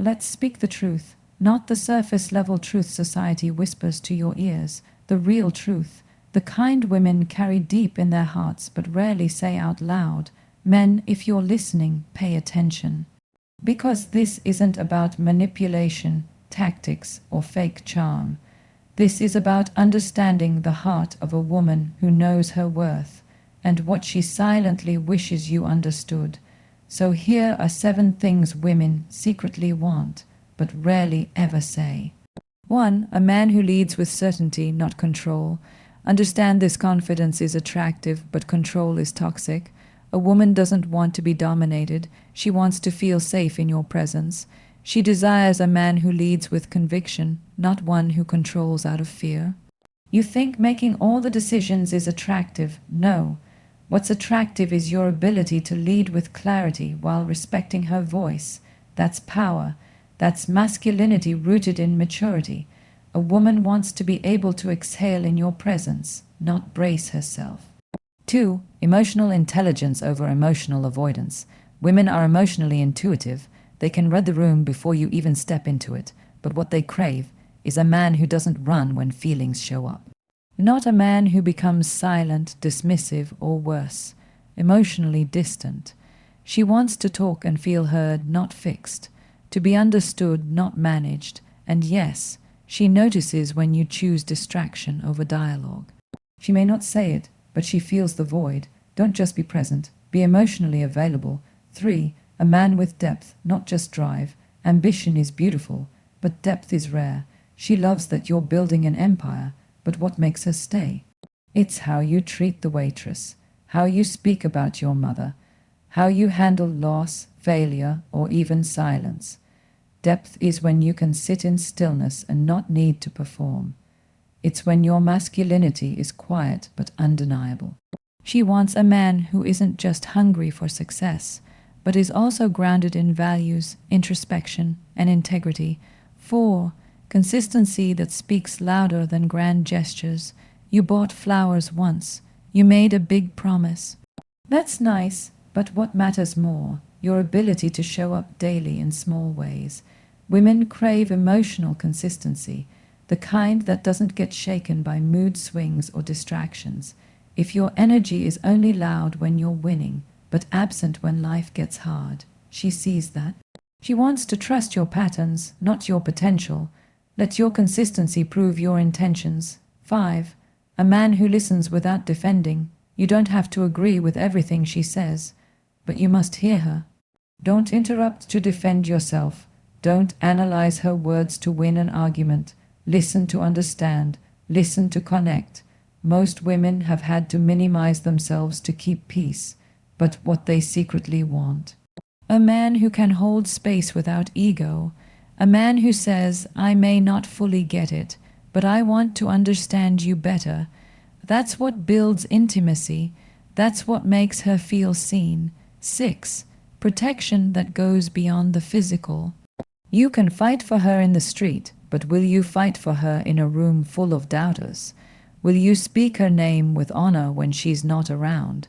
Let's speak the truth, not the surface-level truth society whispers to your ears, the real truth, the kind women carry deep in their hearts but rarely say out loud. Men, if you're listening, pay attention. Because this isn't about manipulation, tactics, or fake charm. This is about understanding the heart of a woman who knows her worth and what she silently wishes you understood. So here are 7 things women secretly want, but rarely ever say. 1. A man who leads with certainty, not control. Understand this: confidence is attractive, but control is toxic. A woman doesn't want to be dominated. She wants to feel safe in your presence. She desires a man who leads with conviction, not one who controls out of fear. You think making all the decisions is attractive. No. What's attractive is your ability to lead with clarity while respecting her voice. That's power. That's masculinity rooted in maturity. A woman wants to be able to exhale in your presence, not brace herself. 2. Emotional intelligence over emotional avoidance. Women are emotionally intuitive. They can read the room before you even step into it, but what they crave is a man who doesn't run when feelings show up. Not a man who becomes silent, dismissive, or worse, emotionally distant. She wants to talk and feel heard, not fixed, to be understood, not managed, and yes, she notices when you choose distraction over dialogue. She may not say it, but she feels the void. Don't just be present, be emotionally available. 3. A man with depth, not just drive. Ambition is beautiful, but depth is rare. She loves that you're building an empire, but what makes her stay? It's how you treat the waitress, how you speak about your mother, how you handle loss, failure, or even silence. Depth is when you can sit in stillness and not need to perform. It's when your masculinity is quiet but undeniable. She wants a man who isn't just hungry for success, but is also grounded in values, introspection, and integrity. 4. Consistency that speaks louder than grand gestures. You bought flowers once. You made a big promise. That's nice, but what matters more? Your ability to show up daily in small ways. Women crave emotional consistency, the kind that doesn't get shaken by mood swings or distractions. If your energy is only loud when you're winning, but absent when life gets hard, she sees that. She wants to trust your patterns, not your potential. Let your consistency prove your intentions. 5. A man who listens without defending. You don't have to agree with everything she says, but you must hear her. Don't interrupt to defend yourself. Don't analyze her words to win an argument. Listen to understand. Listen to connect. Most women have had to minimize themselves to keep peace, but what they secretly want. A man who can hold space without ego. A man who says, I may not fully get it, but I want to understand you better. That's what builds intimacy. That's what makes her feel seen. 6. Protection that goes beyond the physical. You can fight for her in the street, but will you fight for her in a room full of doubters? Will you speak her name with honor when she's not around?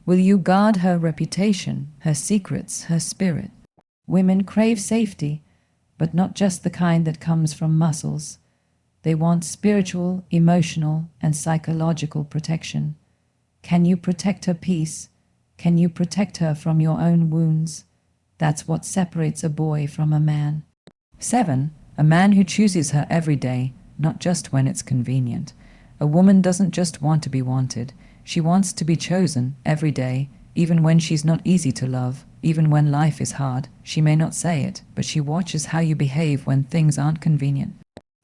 Will you guard her reputation, her secrets, her spirit? Women crave safety, but not just the kind that comes from muscles. They want spiritual, emotional, and psychological protection. Can you protect her peace? Can you protect her from your own wounds? That's what separates a boy from a man. 7. A man who chooses her every day, not just when it's convenient. A woman doesn't just want to be wanted. She wants to be chosen every day, even when she's not easy to love, even when life is hard. She may not say it, but she watches how you behave when things aren't convenient.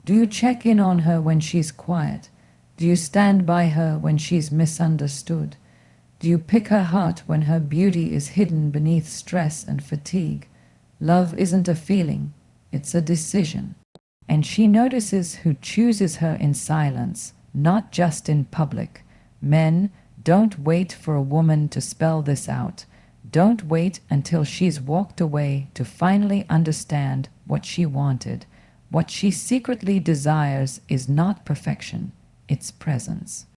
Do you check in on her when she's quiet? Do you stand by her when she's misunderstood? Do you pick her heart when her beauty is hidden beneath stress and fatigue? Love isn't a feeling, it's a decision. And she notices who chooses her in silence, not just in public. Men, don't wait for a woman to spell this out. Don't wait until she's walked away to finally understand what she wanted. What she secretly desires is not perfection, it's presence.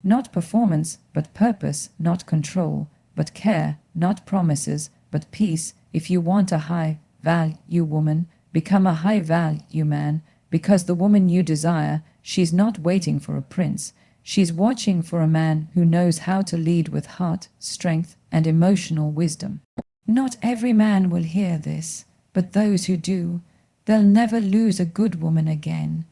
Not performance, but purpose, not control, but care, not promises, but peace. If you want a high-value woman, Become a high-value man, because the woman you desire, she's not waiting for a prince. She's watching for a man who knows how to lead with heart, strength, and emotional wisdom. Not every man will hear this, but those who do, they'll never lose a good woman again.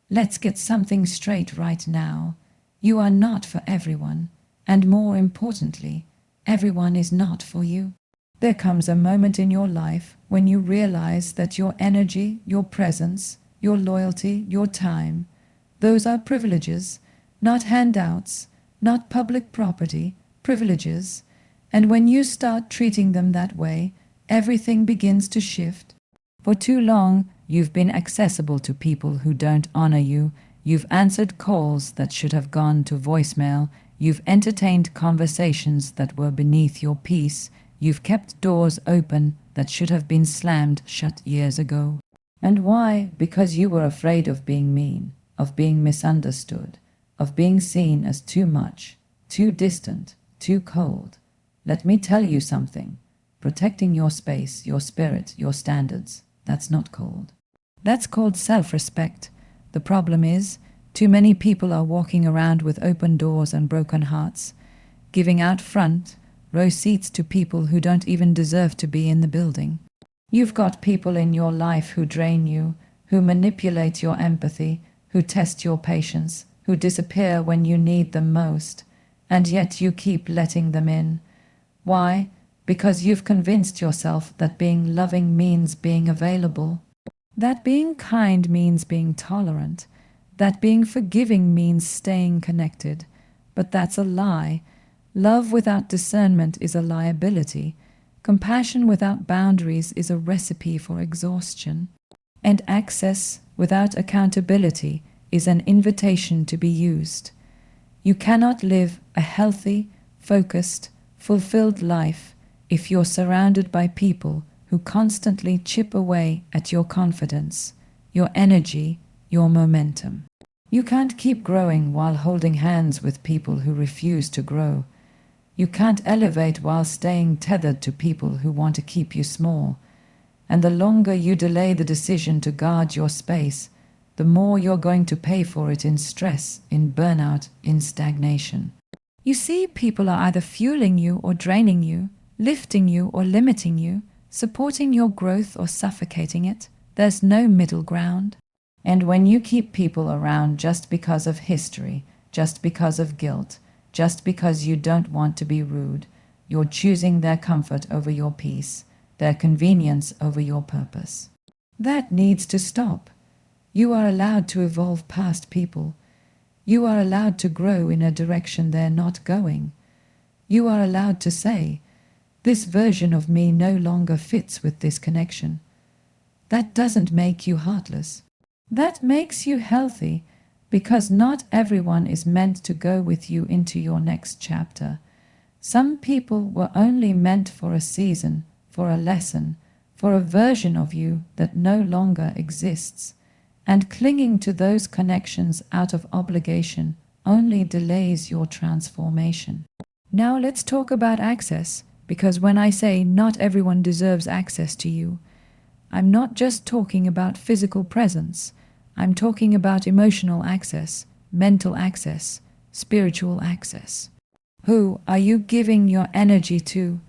Let's get something straight right now. You are not for everyone, and more importantly, everyone is not for you. There comes a moment in your life when you realize that your energy, your presence, your loyalty, your time, those are privileges, not handouts, not public property, privileges. And when you start treating them that way, everything begins to shift. For too long, you've been accessible to people who don't honor you. You've answered calls that should have gone to voicemail. You've entertained conversations that were beneath your peace. You've kept doors open that should have been slammed shut years ago. And why? Because you were afraid of being mean, of being misunderstood, of being seen as too much, too distant, too cold. Let me tell you something. Protecting your space, your spirit, your standards, that's not cold. That's called self-respect. The problem is, too many people are walking around with open doors and broken hearts, giving out front row seats to people who don't even deserve to be in the building. You've got people in your life who drain you, who manipulate your empathy, who test your patience, who disappear when you need them most, and yet you keep letting them in. Why? Because you've convinced yourself that being loving means being available, that being kind means being tolerant, that being forgiving means staying connected. But that's a lie. Love without discernment is a liability. Compassion without boundaries is a recipe for exhaustion. And access without accountability is an invitation to be used. You cannot live a healthy, focused, fulfilled life if you're surrounded by people who constantly chip away at your confidence, your energy, your momentum. You can't keep growing while holding hands with people who refuse to grow. You can't elevate while staying tethered to people who want to keep you small. And the longer you delay the decision to guard your space, the more you're going to pay for it in stress, in burnout, in stagnation. You see, people are either fueling you or draining you, lifting you or limiting you, supporting your growth or suffocating it. There's no middle ground. And when you keep people around just because of history, just because of guilt, just because you don't want to be rude, you're choosing their comfort over your peace, their convenience over your purpose. That needs to stop. You are allowed to evolve past people. You are allowed to grow in a direction they're not going. You are allowed to say, this version of me no longer fits with this connection. That doesn't make you heartless. That makes you healthy, because not everyone is meant to go with you into your next chapter. Some people were only meant for a season, for a lesson, for a version of you that no longer exists. And clinging to those connections out of obligation only delays your transformation. Now let's talk about access, because when I say not everyone deserves access to you, I'm not just talking about physical presence. I'm talking about emotional access, mental access, spiritual access. Who are you giving your energy to?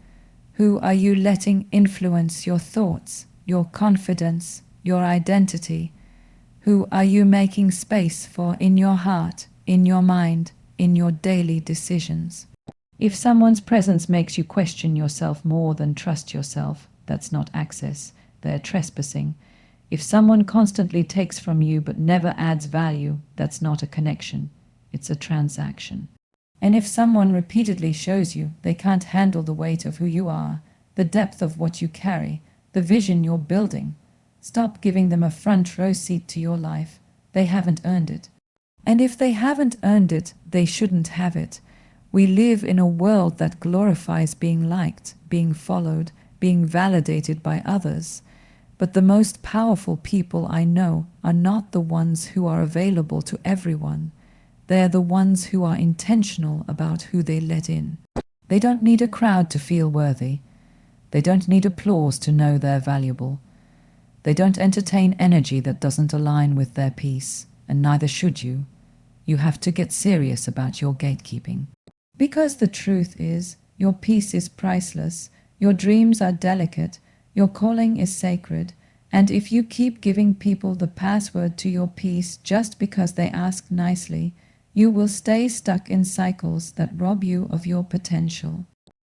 Who are you letting influence your thoughts, your confidence, your identity? Who are you making space for in your heart, in your mind, in your daily decisions? If someone's presence makes you question yourself more than trust yourself, that's not access, they're trespassing. If someone constantly takes from you but never adds value, that's not a connection, it's a transaction. And if someone repeatedly shows you they can't handle the weight of who you are, the depth of what you carry, the vision you're building, stop giving them a front row seat to your life. They haven't earned it. And if they haven't earned it, they shouldn't have it. We live in a world that glorifies being liked, being followed, being validated by others. But the most powerful people I know are not the ones who are available to everyone. They're the ones who are intentional about who they let in. They don't need a crowd to feel worthy. They don't need applause to know they're valuable. They don't entertain energy that doesn't align with their peace, and neither should you. You have to get serious about your gatekeeping. Because the truth is, your peace is priceless, your dreams are delicate, your calling is sacred, and if you keep giving people the password to your peace just because they ask nicely, you will stay stuck in cycles that rob you of your potential.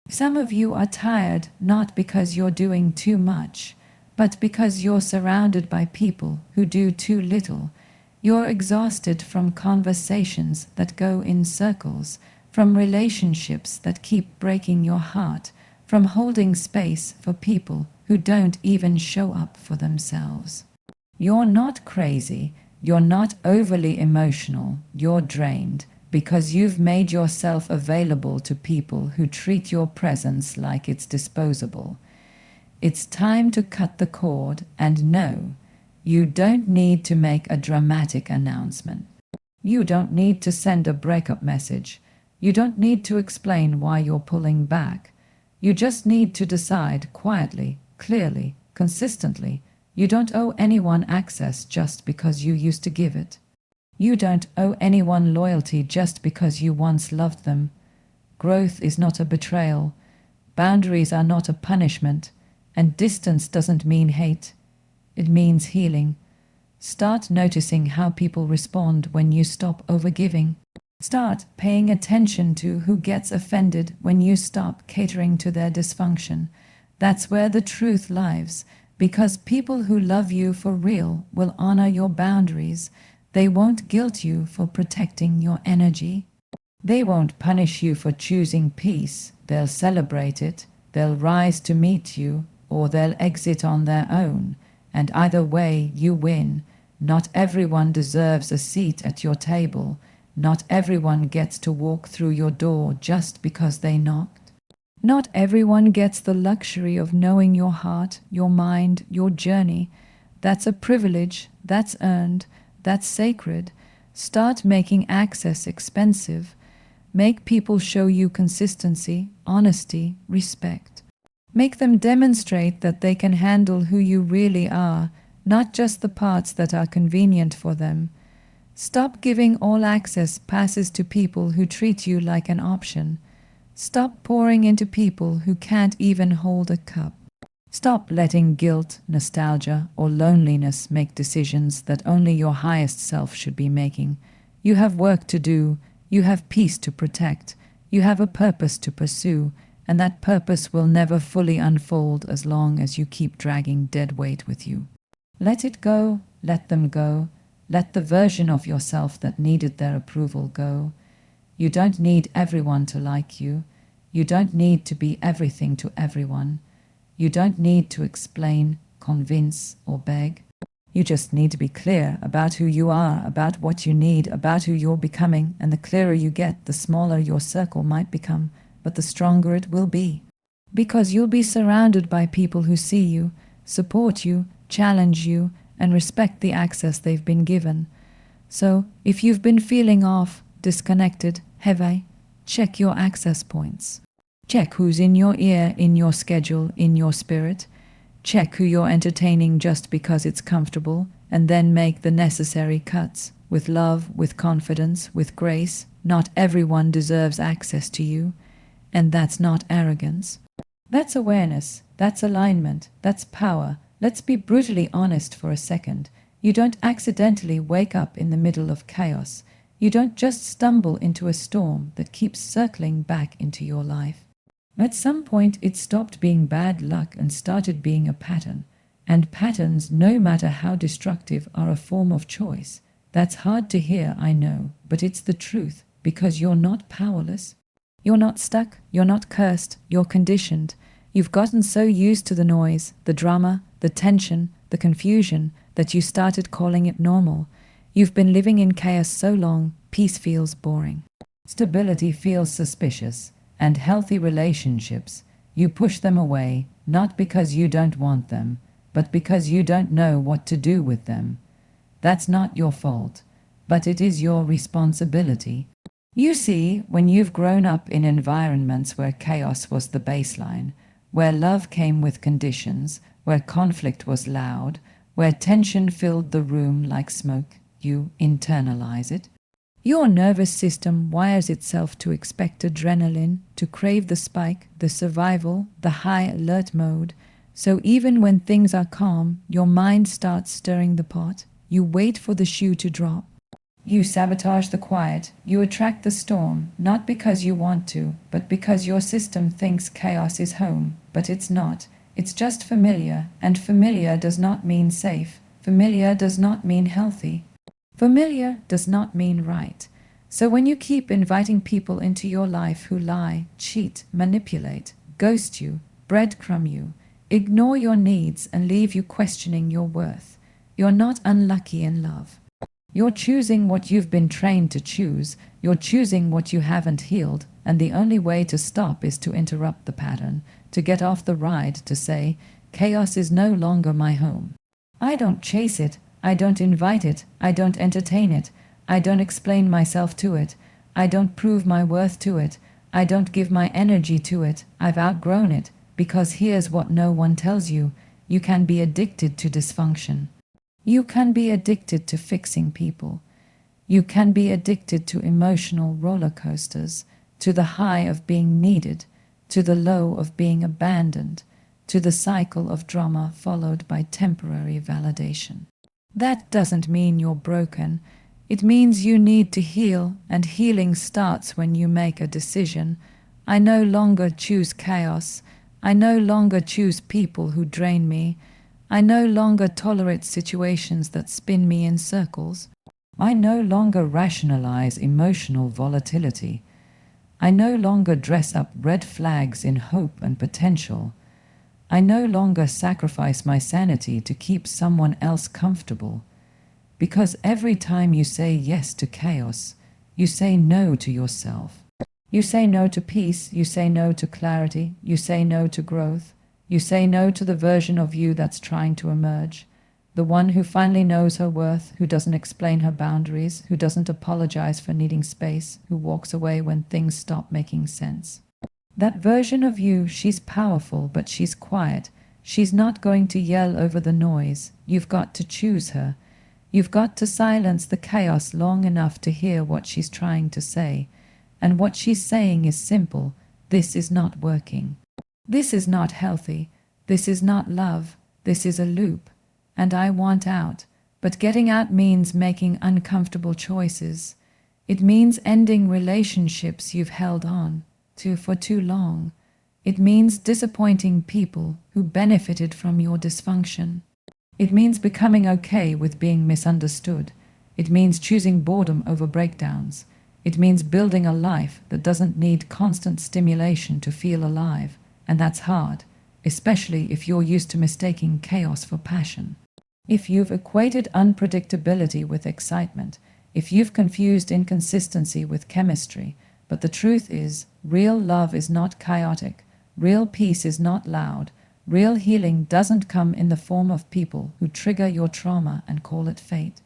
Some of you are tired not because you're doing too much, but because you're surrounded by people who do too little. You're exhausted from conversations that go in circles, from relationships that keep breaking your heart, from holding space for people who don't even show up for themselves. You're not crazy, you're not overly emotional, you're drained because you've made yourself available to people who treat your presence like it's disposable. It's time to cut the cord, and no, you don't need to make a dramatic announcement. You don't need to send a breakup message. You don't need to explain why you're pulling back. You just need to decide quietly, clearly, consistently. You don't owe anyone access just because you used to give it. You don't owe anyone loyalty just because you once loved them. Growth is not a betrayal. Boundaries are not a punishment. And distance doesn't mean hate. It means healing. Start noticing how people respond when you stop overgiving. Start paying attention to who gets offended when you stop catering to their dysfunction. That's where the truth lies, because people who love you for real will honor your boundaries. They won't guilt you for protecting your energy. They won't punish you for choosing peace. They'll celebrate it. They'll rise to meet you, or they'll exit on their own. And either way, you win. Not everyone deserves a seat at your table. Not everyone gets to walk through your door just because they knocked. Not everyone gets the luxury of knowing your heart, your mind, your journey. That's a privilege. That's earned. That's sacred. Start making access expensive. Make people show you consistency, honesty, respect. Make them demonstrate that they can handle who you really are, not just the parts that are convenient for them. Stop giving all access passes to people who treat you like an option. Stop pouring into people who can't even hold a cup. Stop letting guilt, nostalgia, or loneliness make decisions that only your highest self should be making. You have work to do, you have peace to protect, you have a purpose to pursue, and that purpose will never fully unfold as long as you keep dragging dead weight with you. Let it go, let them go, let the version of yourself that needed their approval go. You don't need everyone to like you. You don't need to be everything to everyone. You don't need to explain, convince, or beg. You just need to be clear about who you are, about what you need, about who you're becoming, and the clearer you get, the smaller your circle might become, but the stronger it will be. Because you'll be surrounded by people who see you, support you, challenge you, and respect the access they've been given. So, if you've been feeling off, disconnected, heavy, check your access points. Check who's in your ear, in your schedule, in your spirit. Check who you're entertaining just because it's comfortable, and then make the necessary cuts. With love, with confidence, with grace. Not everyone deserves access to you, and that's not arrogance. That's awareness, that's alignment, that's power. Let's be brutally honest for a second. You don't accidentally wake up in the middle of chaos. You don't just stumble into a storm that keeps circling back into your life. At some point, it stopped being bad luck and started being a pattern. And patterns, no matter how destructive, are a form of choice. That's hard to hear, I know, but it's the truth, because you're not powerless. You're not stuck, you're not cursed, you're conditioned. You've gotten so used to the noise, the drama, the tension, the confusion, that you started calling it normal. You've been living in chaos so long, peace feels boring. Stability feels suspicious. And healthy relationships, you push them away, not because you don't want them, but because you don't know what to do with them. That's not your fault, but it is your responsibility. You see, when you've grown up in environments where chaos was the baseline, where love came with conditions, where conflict was loud, where tension filled the room like smoke. You internalize it. Your nervous system wires itself to expect adrenaline, to crave the spike, the survival, the high alert mode. So even when things are calm, your mind starts stirring the pot. You wait for the shoe to drop. You sabotage the quiet. You attract the storm, not because you want to, but because your system thinks chaos is home. But it's not. It's just familiar, and familiar does not mean safe. Familiar does not mean healthy. Familiar does not mean right. So when you keep inviting people into your life who lie, cheat, manipulate, ghost you, breadcrumb you, ignore your needs and leave you questioning your worth, you're not unlucky in love. You're choosing what you've been trained to choose, you're choosing what you haven't healed, and the only way to stop is to interrupt the pattern, to get off the ride, to say, chaos is no longer my home. I don't chase it, I don't invite it, I don't entertain it, I don't explain myself to it, I don't prove my worth to it, I don't give my energy to it, I've outgrown it, because here's what no one tells you, you can be addicted to dysfunction. You can be addicted to fixing people. You can be addicted to emotional roller coasters, to the high of being needed, to the low of being abandoned, to the cycle of drama followed by temporary validation. That doesn't mean you're broken. It means you need to heal, and healing starts when you make a decision. I no longer choose chaos. I no longer choose people who drain me. I no longer tolerate situations that spin me in circles. I no longer rationalize emotional volatility. I no longer dress up red flags in hope and potential. I no longer sacrifice my sanity to keep someone else comfortable. Because every time you say yes to chaos, you say no to yourself. You say no to peace, you say no to clarity, you say no to growth. You say no to the version of you that's trying to emerge, the one who finally knows her worth, who doesn't explain her boundaries, who doesn't apologize for needing space, who walks away when things stop making sense. That version of you, she's powerful, but she's quiet. She's not going to yell over the noise. You've got to choose her. You've got to silence the chaos long enough to hear what she's trying to say. And what she's saying is simple. This is not working. This is not healthy. This is not love. This is a loop. And I want out. But getting out means making uncomfortable choices. It means ending relationships you've held on to for too long. It means disappointing people who benefited from your dysfunction. It means becoming okay with being misunderstood. It means choosing boredom over breakdowns. It means building a life that doesn't need constant stimulation to feel alive. And that's hard, especially if you're used to mistaking chaos for passion. If you've equated unpredictability with excitement, if you've confused inconsistency with chemistry, but the truth is, real love is not chaotic, real peace is not loud, real healing doesn't come in the form of people who trigger your trauma and call it fate.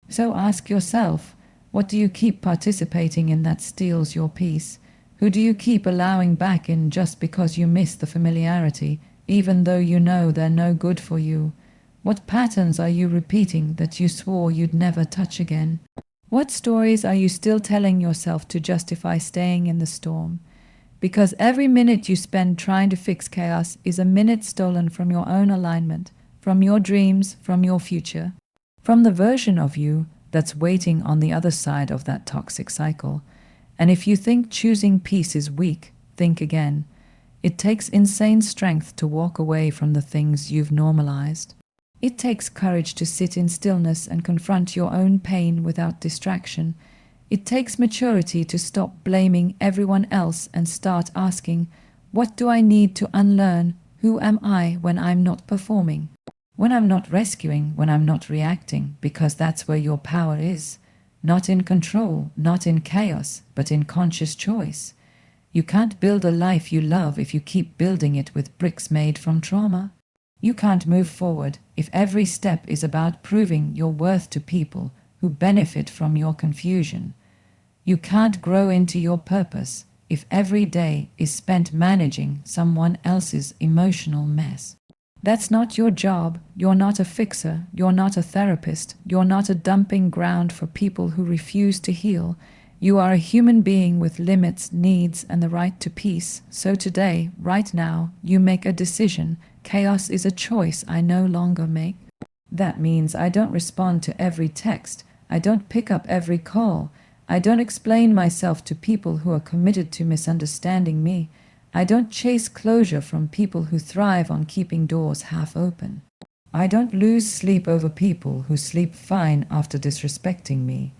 So ask yourself, what do you keep participating in that steals your peace? Who do you keep allowing back in just because you miss the familiarity, even though you know they're no good for you? What patterns are you repeating that you swore you'd never touch again? What stories are you still telling yourself to justify staying in the storm? Because every minute you spend trying to fix chaos is a minute stolen from your own alignment, from your dreams, from your future, from the version of you that's waiting on the other side of that toxic cycle. And if you think choosing peace is weak, think again. It takes insane strength to walk away from the things you've normalized. It takes courage to sit in stillness and confront your own pain without distraction. It takes maturity to stop blaming everyone else and start asking, what do I need to unlearn? Who am I when I'm not performing? When I'm not rescuing, when I'm not reacting, because that's where your power is. Not in control, not in chaos, but in conscious choice. You can't build a life you love if you keep building it with bricks made from trauma. You can't move forward if every step is about proving your worth to people who benefit from your confusion. You can't grow into your purpose if every day is spent managing someone else's emotional mess. That's not your job. You're not a fixer. You're not a therapist. You're not a dumping ground for people who refuse to heal. You are a human being with limits, needs, and the right to peace. So today, right now, you make a decision. Chaos is a choice I no longer make. That means I don't respond to every text. I don't pick up every call. I don't explain myself to people who are committed to misunderstanding me. I don't chase closure from people who thrive on keeping doors half open. I don't lose sleep over people who sleep fine after disrespecting me.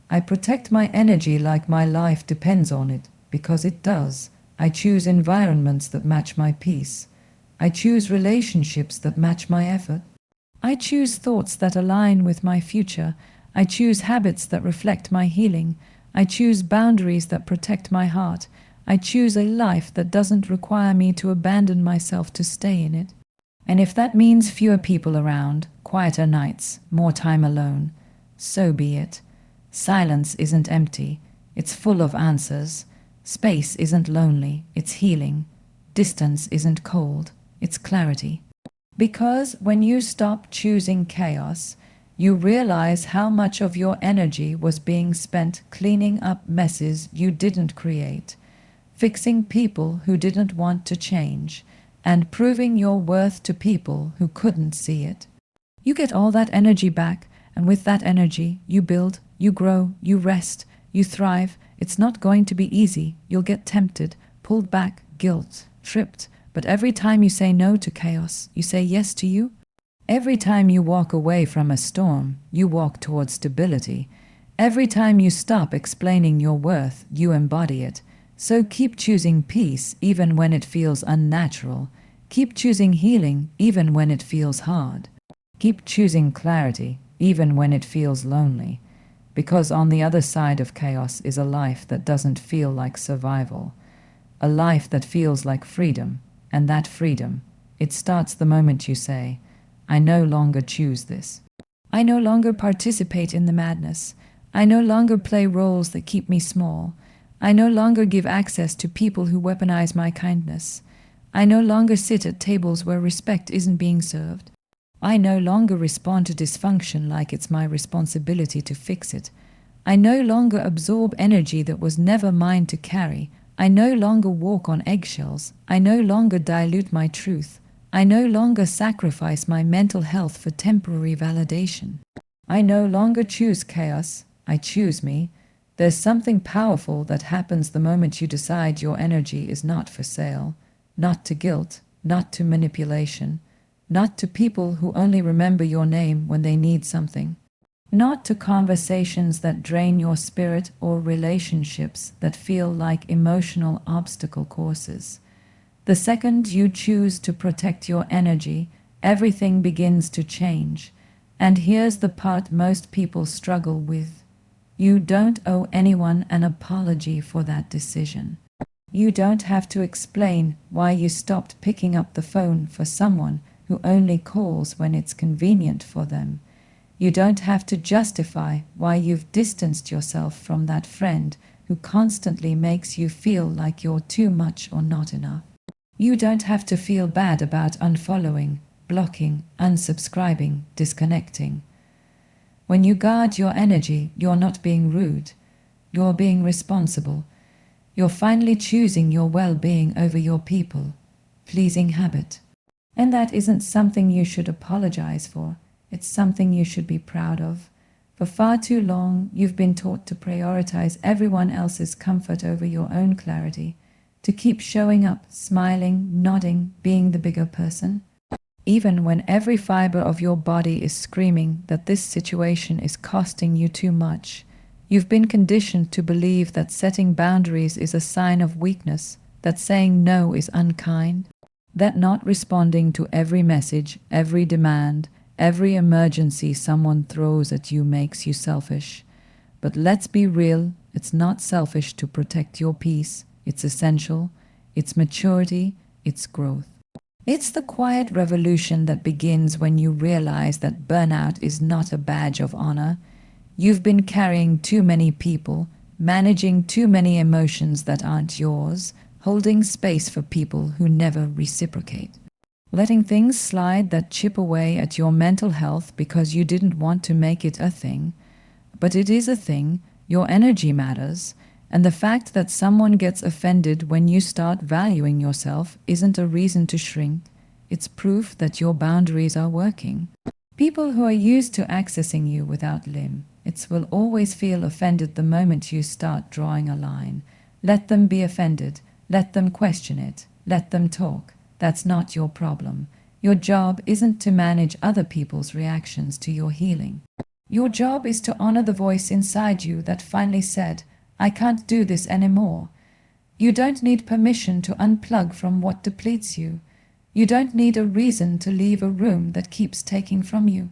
I protect my energy like my life depends on it, because it does. I choose environments that match my peace. I choose relationships that match my effort. I choose thoughts that align with my future. I choose habits that reflect my healing. I choose boundaries that protect my heart. I choose a life that doesn't require me to abandon myself to stay in it. And if that means fewer people around, quieter nights, more time alone, so be it. Silence isn't empty, it's full of answers. Space isn't lonely, it's healing. Distance isn't cold, it's clarity. Because when you stop choosing chaos, you realize how much of your energy was being spent cleaning up messes you didn't create, fixing people who didn't want to change, and proving your worth to people who couldn't see it. You get all that energy back, and with that energy, you build, you grow, you rest, you thrive. It's not going to be easy. You'll get tempted, pulled back, guilt, tripped. But every time you say no to chaos, you say yes to you. Every time you walk away from a storm, you walk towards stability. Every time you stop explaining your worth, you embody it. So keep choosing peace even when it feels unnatural. Keep choosing healing even when it feels hard. Keep choosing clarity even when it feels lonely. Because on the other side of chaos is a life that doesn't feel like survival. A life that feels like freedom. And that freedom, it starts the moment you say, I no longer choose this. I no longer participate in the madness. I no longer play roles that keep me small. I no longer give access to people who weaponize my kindness. I no longer sit at tables where respect isn't being served. I no longer respond to dysfunction like it's my responsibility to fix it. I no longer absorb energy that was never mine to carry. I no longer walk on eggshells. I no longer dilute my truth. I no longer sacrifice my mental health for temporary validation. I no longer choose chaos. I choose me. There's something powerful that happens the moment you decide your energy is not for sale, not to guilt, not to manipulation, not to people who only remember your name when they need something, not to conversations that drain your spirit or relationships that feel like emotional obstacle courses. The second you choose to protect your energy, everything begins to change. And here's the part most people struggle with. You don't owe anyone an apology for that decision. You don't have to explain why you stopped picking up the phone for someone who only calls when it's convenient for them. You don't have to justify why you've distanced yourself from that friend who constantly makes you feel like you're too much or not enough. You don't have to feel bad about unfollowing, blocking, unsubscribing, disconnecting. When you guard your energy, you're not being rude. You're being responsible. You're finally choosing your well-being over your people-pleasing habit. And that isn't something you should apologize for. It's something you should be proud of. For far too long, you've been taught to prioritize everyone else's comfort over your own clarity, to keep showing up, smiling, nodding, being the bigger person. Even when every fiber of your body is screaming that this situation is costing you too much, you've been conditioned to believe that setting boundaries is a sign of weakness, that saying no is unkind, that not responding to every message, every demand, every emergency someone throws at you makes you selfish. But let's be real, it's not selfish to protect your peace. It's essential, it's maturity, it's growth. It's the quiet revolution that begins when you realize that burnout is not a badge of honor. You've been carrying too many people, managing too many emotions that aren't yours, holding space for people who never reciprocate. letting things slide that chip away at your mental health because you didn't want to make it a thing. But it is a thing, your energy matters, and the fact that someone gets offended when you start valuing yourself isn't a reason to shrink. It's proof that your boundaries are working. People who are used to accessing you without limits will always feel offended the moment you start drawing a line. Let them be offended. Let them question it. Let them talk. That's not your problem. Your job isn't to manage other people's reactions to your healing. Your job is to honor the voice inside you that finally said, I can't do this anymore. You don't need permission to unplug from what depletes you. You don't need a reason to leave a room that keeps taking from you.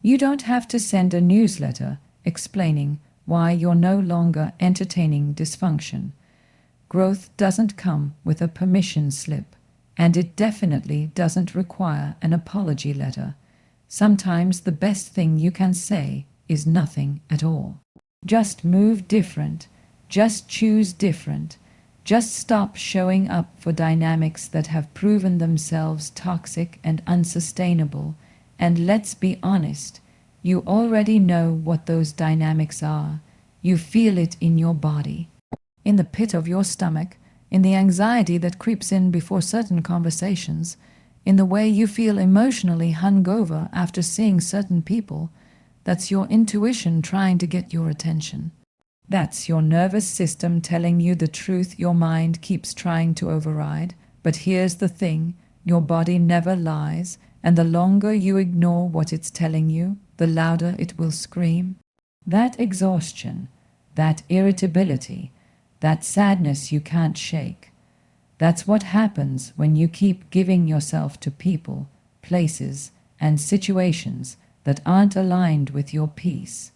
You don't have to send a newsletter explaining why you're no longer entertaining dysfunction. Growth doesn't come with a permission slip, and it definitely doesn't require an apology letter. Sometimes the best thing you can say is nothing at all. Just move different. Just choose different. Just stop showing up for dynamics that have proven themselves toxic and unsustainable. And let's be honest, you already know what those dynamics are. You feel it in your body, in the pit of your stomach, in the anxiety that creeps in before certain conversations, in the way you feel emotionally hungover after seeing certain people. That's your intuition trying to get your attention. That's your nervous system telling you the truth your mind keeps trying to override. But here's the thing, your body never lies, and the longer you ignore what it's telling you, the louder it will scream. That exhaustion, that irritability, that sadness you can't shake, that's what happens when you keep giving yourself to people, places, and situations that aren't aligned with your peace.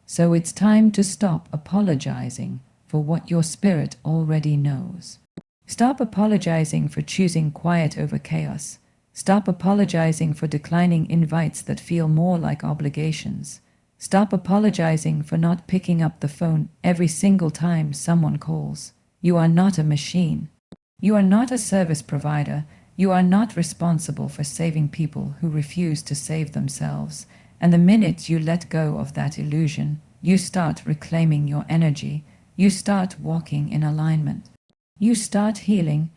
So it's time to stop apologizing for what your spirit already knows. Stop apologizing for choosing quiet over chaos. Stop apologizing for declining invites that feel more like obligations. Stop apologizing for not picking up the phone every single time someone calls. You are not a machine. You are not a service provider. You are not responsible for saving people who refuse to save themselves. And the minute you let go of that illusion, you start reclaiming your energy. You start walking in alignment. You start healing.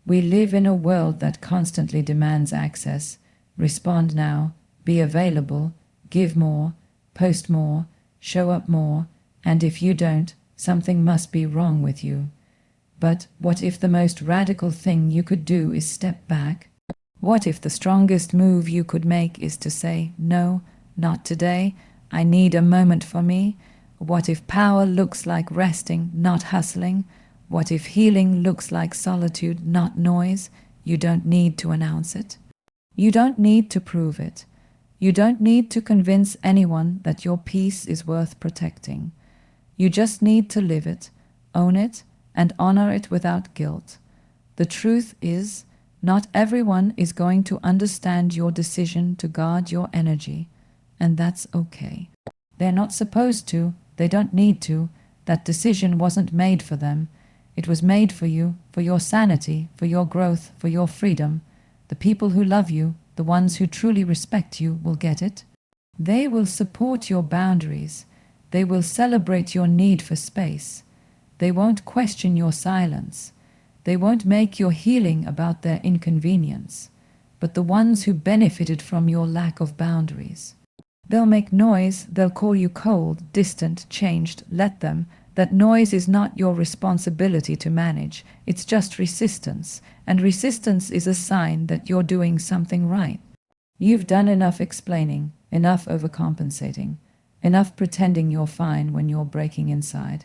We live in a world that constantly demands access. Respond now, be available, give more, post more, show up more, and if you don't, something must be wrong with you. But what if the most radical thing you could do is step back? What if the strongest move you could make is to say, no, not today, I need a moment for me? What if power looks like resting, not hustling? What if healing looks like solitude, not noise? You don't need to announce it. You don't need to prove it. You don't need to convince anyone that your peace is worth protecting. You just need to live it, own it, and honor it without guilt. The truth is, not everyone is going to understand your decision to guard your energy, and that's okay. They're not supposed to, they don't need to. That decision wasn't made for them. It was made for you, for your sanity, for your growth, for your freedom. The people who love you, the ones who truly respect you, will get it. They will support your boundaries. They will celebrate your need for space. They won't question your silence. They won't make your healing about their inconvenience, but the ones who benefited from your lack of boundaries. They'll make noise, they'll call you cold, distant, changed. Let them. That noise is not your responsibility to manage. It's just resistance, and resistance is a sign that you're doing something right. You've done enough explaining, enough overcompensating, enough pretending you're fine when you're breaking inside,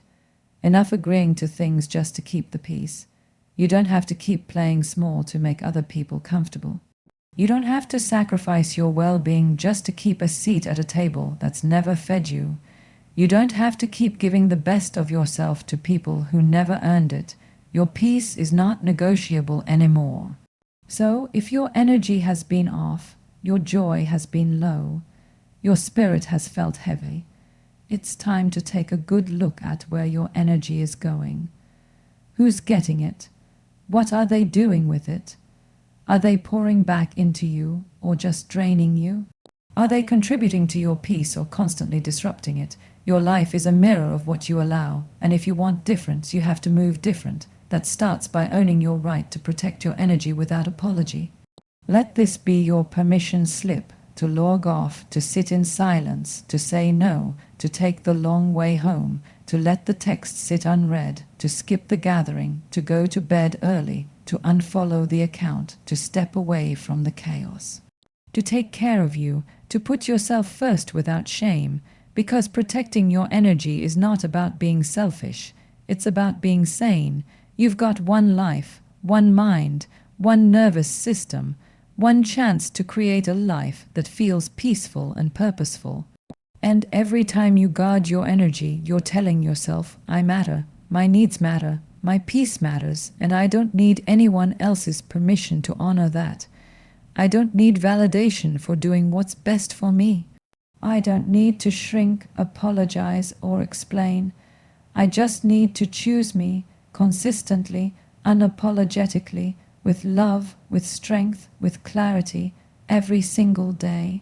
enough agreeing to things just to keep the peace. You don't have to keep playing small to make other people comfortable. You don't have to sacrifice your well-being just to keep a seat at a table that's never fed you. You don't have to keep giving the best of yourself to people who never earned it. Your peace is not negotiable anymore. So, if your energy has been off, your joy has been low, your spirit has felt heavy, it's time to take a good look at where your energy is going. Who's getting it? What are they doing with it? Are they pouring back into you or just draining you? Are they contributing to your peace or constantly disrupting it? Your life is a mirror of what you allow, and if you want difference, you have to move different. That starts by owning your right to protect your energy without apology. Let this be your permission slip to log off, to sit in silence, to say no, to take the long way home, to let the text sit unread, to skip the gathering, to go to bed early, to unfollow the account, to step away from the chaos. To take care of you, to put yourself first without shame, because protecting your energy is not about being selfish, it's about being sane. You've got one life, one mind, one nervous system, one chance to create a life that feels peaceful and purposeful. And every time you guard your energy, you're telling yourself, I matter, my needs matter, my peace matters, and I don't need anyone else's permission to honor that. I don't need validation for doing what's best for me. I don't need to shrink, apologize, or explain. I just need to choose me consistently, unapologetically, with love, with strength, with clarity, every single day.